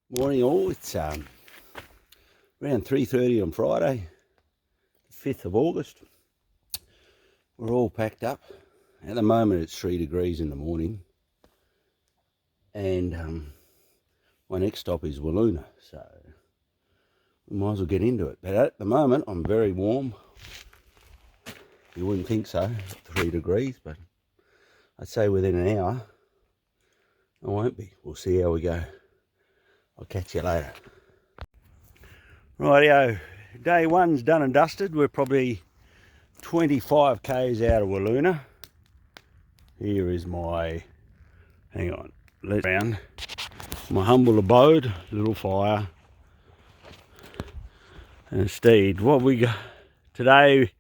Morning all, it's around 3:30 on Friday, 5th of August. We're all packed up. At the moment it's 3 degrees in the morning, and my next stop is Wooloona, so we might as well get into it. But at the moment I'm very warm. You wouldn't think so, 3 degrees, but I'd say within an hour I won't be. We'll see how we go. I'll catch you later. Rightio, day one's done and dusted. We're probably 25 k's out of Wooloona. Here is my, hang on, let's round. My humble abode, little fire, and a steed. What we got today,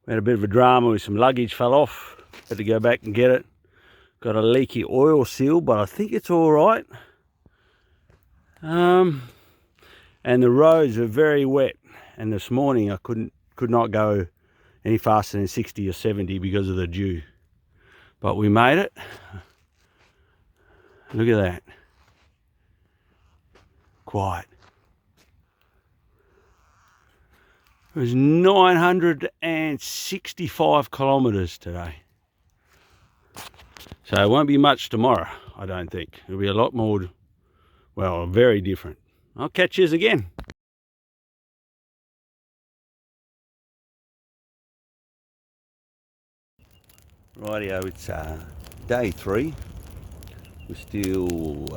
we had a bit of a drama with some luggage fell off. Had to go back and get it. Got a leaky oil seal, but I think it's all right. And the roads are very wet, and this morning I could not go any faster than 60 or 70 because of the dew, but we made it. Look at that, quiet. It was 965 kilometres today, so it won't be much tomorrow. I don't think it'll be a lot more, well, very different. I'll catch yous again. Rightio, it's day 3. We're still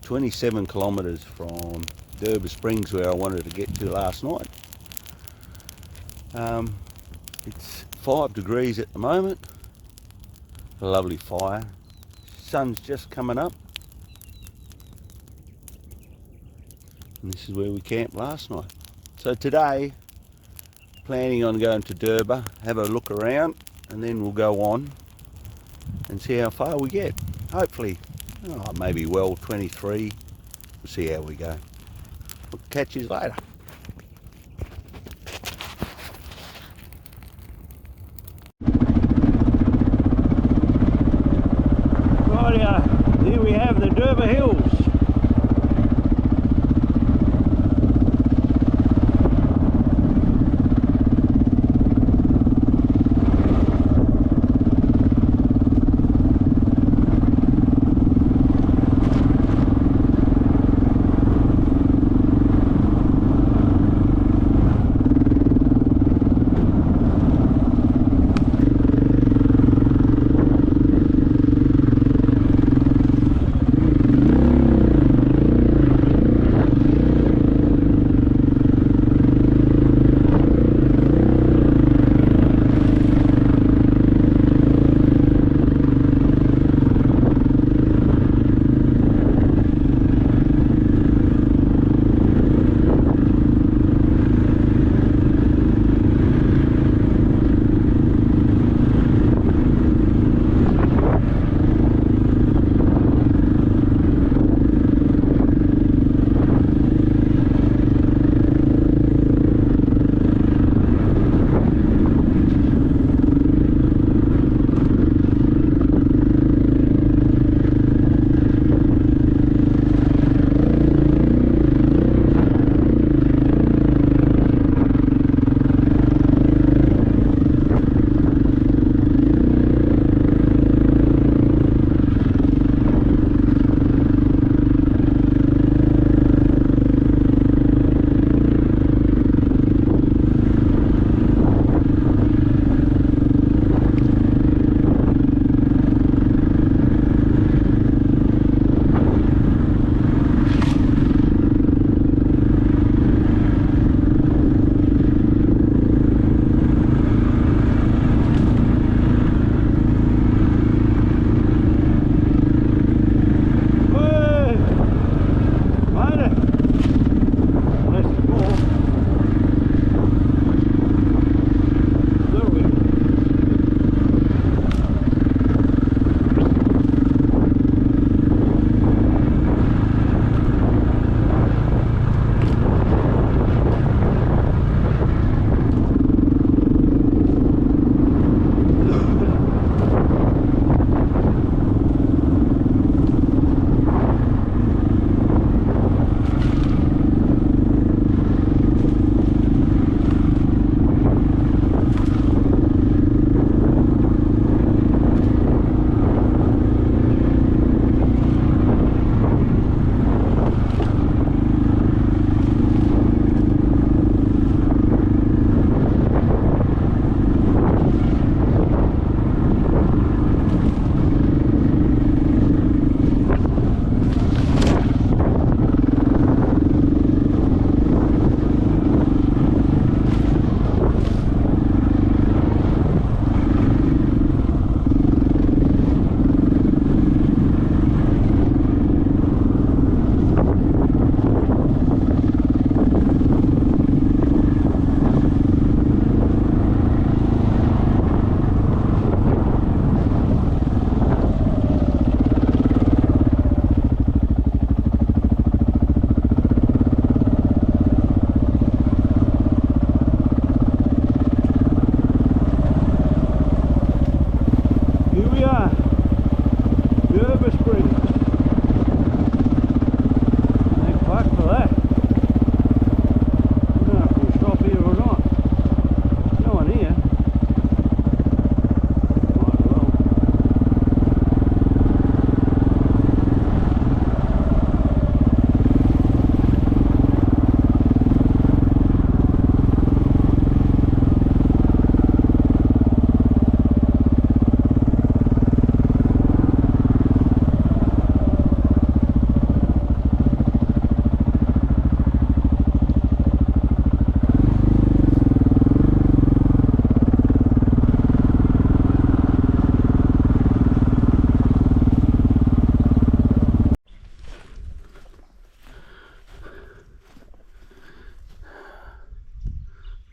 27 kilometres from Derby Springs, where I wanted to get to last night. It's 5 degrees at the moment. A lovely fire. Sun's just coming up. And this is where we camped last night. So today, planning on going to Derby, have a look around, and then we'll go on and see how far we get. Hopefully, maybe well 23. We'll see how we go. We'll catch you later. Rightio, here we have the Derby Hills.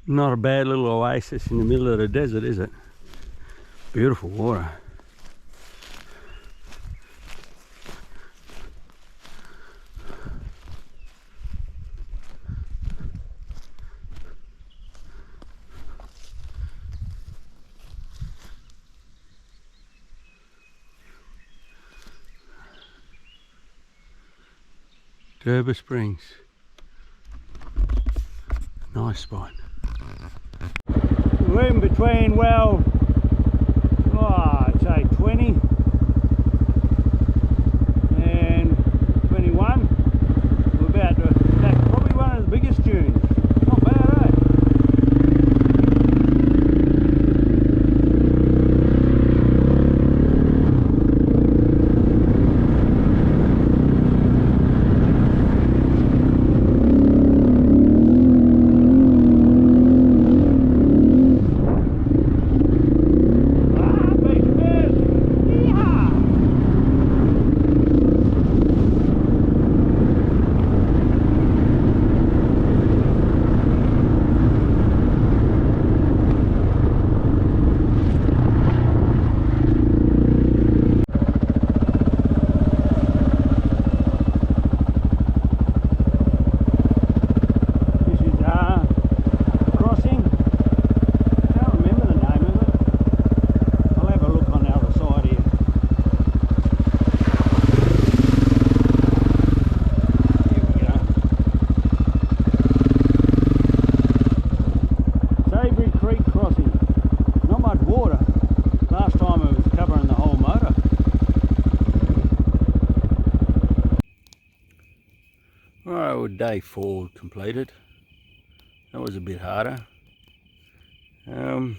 Not a bad little oasis in the middle of the desert, is it? Beautiful water. Durba Springs. Nice spot. We're in between, well, I'd say 20 and 21. We're about to attack probably one of the biggest dunes. Not bad, eh? Day 4 completed. That was a bit harder. No,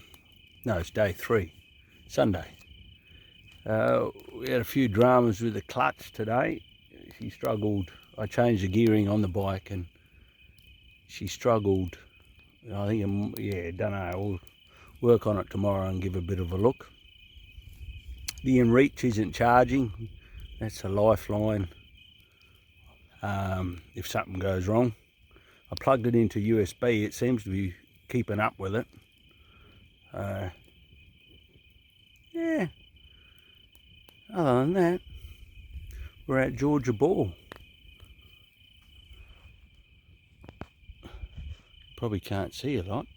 it's day 3, Sunday. We had a few dramas with the clutch today. She struggled. I changed the gearing on the bike and she struggled. I think, yeah, don't know. We'll work on it tomorrow and give a bit of a look. The inReach isn't charging. That's a lifeline. If something goes wrong. I plugged it into USB, it seems to be keeping up with it. Yeah, other than that, we're at Georgia Ball. Probably can't see a lot.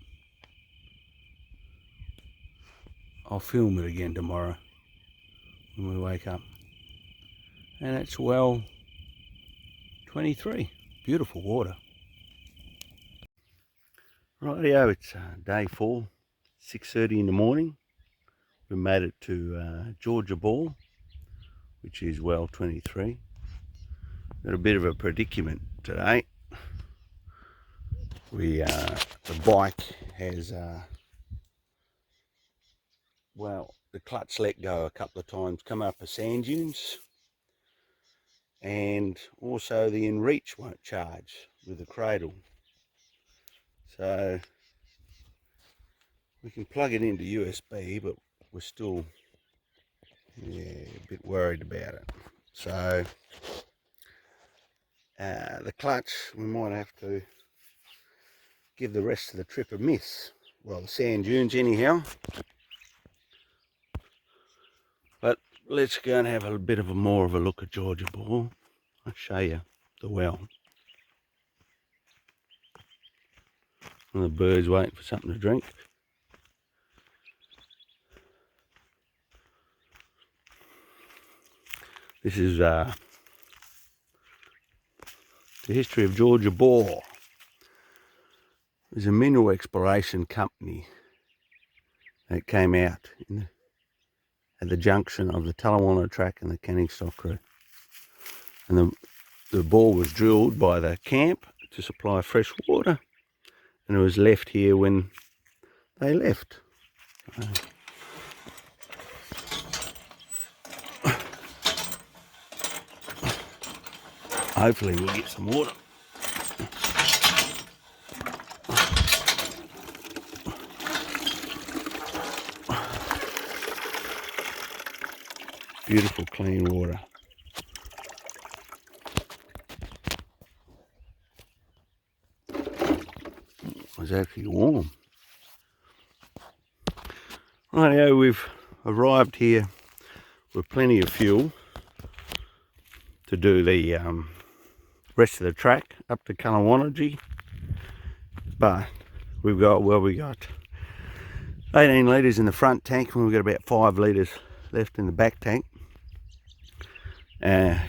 I'll film it again tomorrow when we wake up. And it's well 23, beautiful water. Rightio, it's day 4, 6:30 in the morning. We made it to Georgia Ball, which is well 23. Got a bit of a predicament today. The bike has, well, the clutch let go a couple of times, come up a sand dunes, and also the inReach won't charge with the cradle. So we can plug it into USB, but we're still a bit worried about it. So the clutch, we might have to give the rest of the trip a miss. Well, the sand dunes anyhow. But let's go and have a bit of more of a look at Georgia Ball. I'll show you the well. And the birds waiting for something to drink. This is the history of Georgia Ball. There's a mineral exploration company that came out at the junction of the Tallawanna track and the Canning Stock Road. And the bore was drilled by the camp to supply fresh water, and it was left here when they left. Hopefully we'll get some water. Beautiful clean water. It was actually warm. Rightio, we've arrived here with plenty of fuel to do the rest of the track up to Karijini, but we've got 18 litres in the front tank and we've got about 5 litres left in the back tank.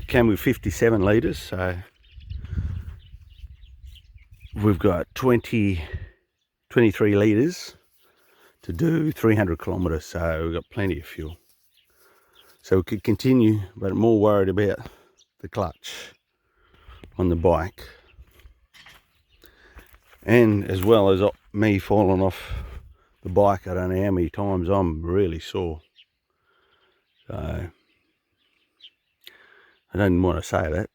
Came with 57 litres, so we've got 23 litres to do 300 kilometres, so we've got plenty of fuel. So we could continue, but I'm more worried about the clutch on the bike. And as well as me falling off the bike, I don't know how many times, I'm really sore. So I don't want to say that,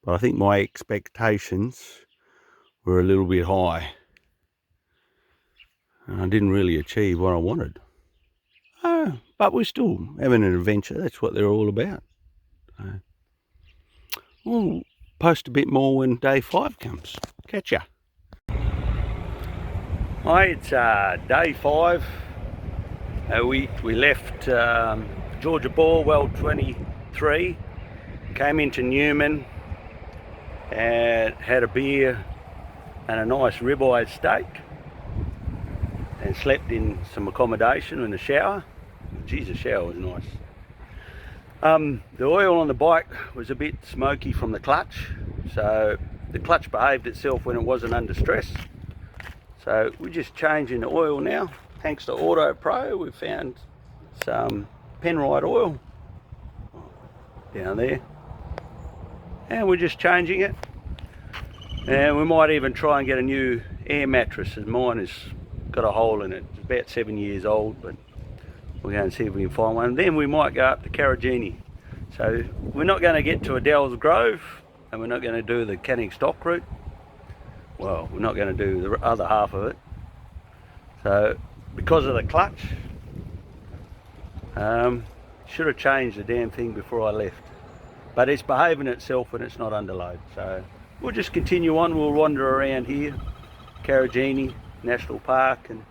but I think my expectations were a little bit high. And I didn't really achieve what I wanted. But we're still having an adventure. That's what they're all about. We'll post a bit more when day 5 comes. Catch ya. Hi, it's day 5. We left Georgia Ball, well 23. Came into Newman and had a beer and a nice ribeye steak. And slept in some accommodation in the shower. Geez, the shower was nice. The oil on the bike was a bit smoky from the clutch, so the clutch behaved itself when it wasn't under stress. So we're just changing the oil now. Thanks to Auto Pro, we found some Penrite oil down there, and we're just changing it. And we might even try and get a new air mattress, as mine has got a hole in it. It's about 7 years old, but we'll go and see if we can find one. Then we might go up to Karijini. So we're not going to get to Adele's Grove, and we're not going to do the Canning Stock route. Well, we're not going to do the other half of it. So because of the clutch, should have changed the damn thing before I left. But it's behaving itself when it's not under load. So we'll just continue on. We'll wander around here, Karijini National Park, and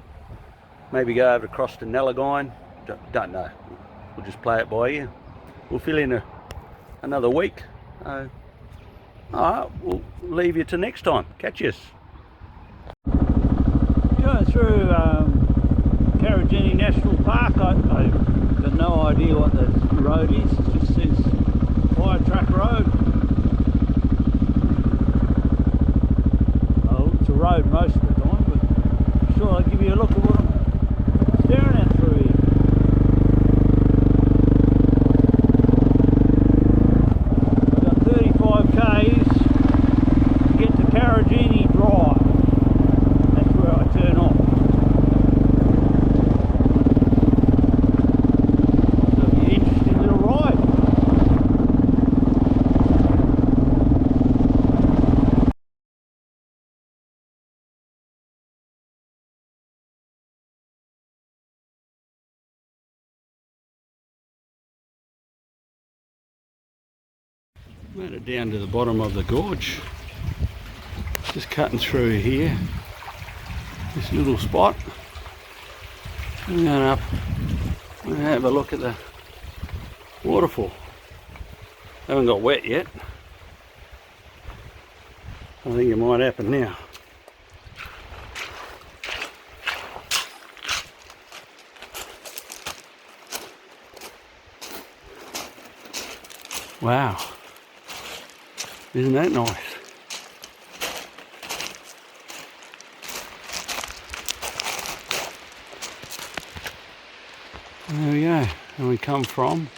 maybe go over across to Narrogin. Don't know. We'll just play it by ear. We'll fill in another week. Alright, we'll leave you to next time. Catch us. Going through Karijini National Park. I've got no idea what the road is. It just says Fire Truck Road. Oh, it's a road most of the time, but sure, I'll give you a look at what I'm staring at through here. I've got 35 k's to get to Karijini Drive. That's where I turn off. So it'll be an interesting little ride. Made it down to the bottom of the gorge. Just cutting through here. This little spot. I'm going up and have a look at the waterfall. Haven't got wet yet. I think it might happen now. Wow. Isn't that nice? There we go, where we come from.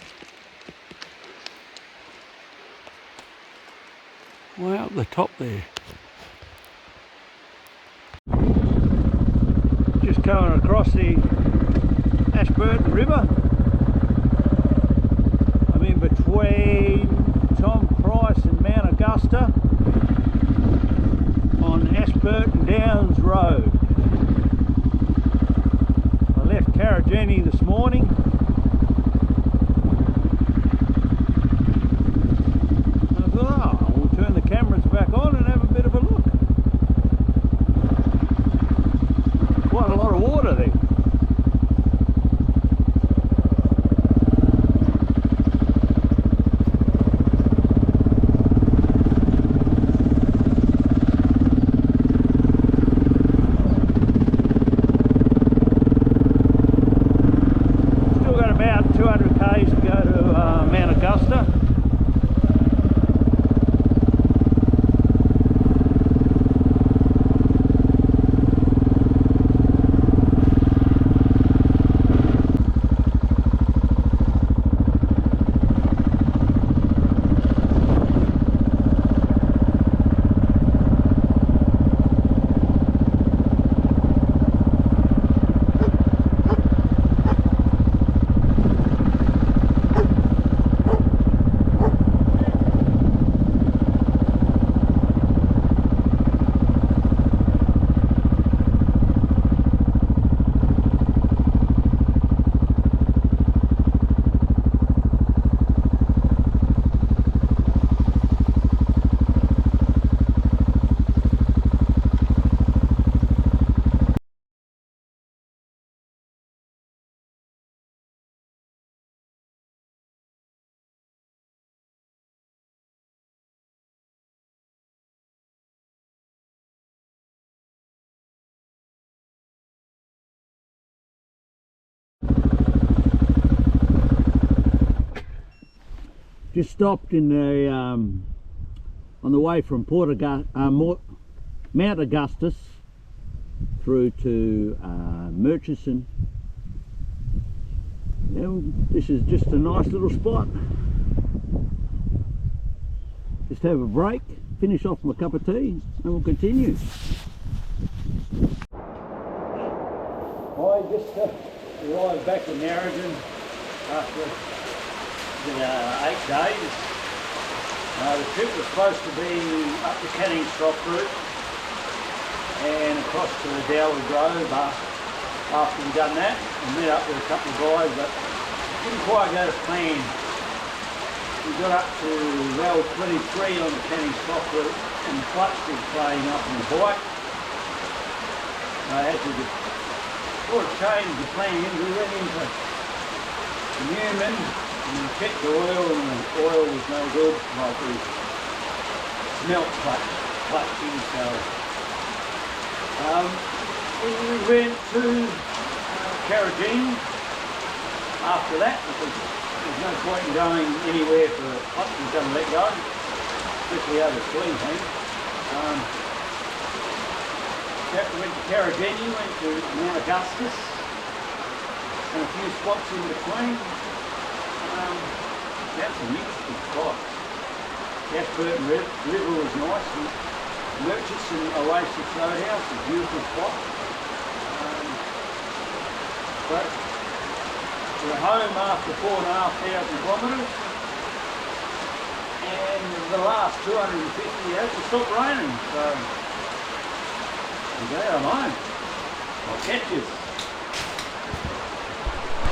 Way up the top there. Just coming across the Ashburton River. I'm in between Tom Price and Mount Augustus on Ashburton Downs Road. I left Karijini this morning. And I thought, oh, we'll turn the cameras back on and have a bit of a look. Quite a lot of water there. Just stopped in the on the way from Mount Augustus through to Murchison. This is just a nice little spot. Just have a break, finish off my cup of tea, and we'll continue. I just arrived back in Narrogin after 8 days. The trip was supposed to be up the Canning Stock route and across to Adele Grove after we'd done that, and met up with a couple of guys, but didn't quite go to plan. We got up to well 23 on the Canning Stock route and the clutch was playing up on the bike. I had to sort of change the plans. We went into Newman and we checked the oil, and the oil was no good. Like we smelt clutching, so we went to karijini after that, because there's no point in going anywhere for clutch that's going to let go, especially over Queensland. Went to karijini, went to Mount Augustus, and a few spots in between. That's some interesting spots. Ashburton River was nice, and Murchison Oasis Roadhouse is a beautiful spot. But we're home after 4,500 kilometres, and the last 250 has to stop raining, so okay, I'm home. I'll catch you.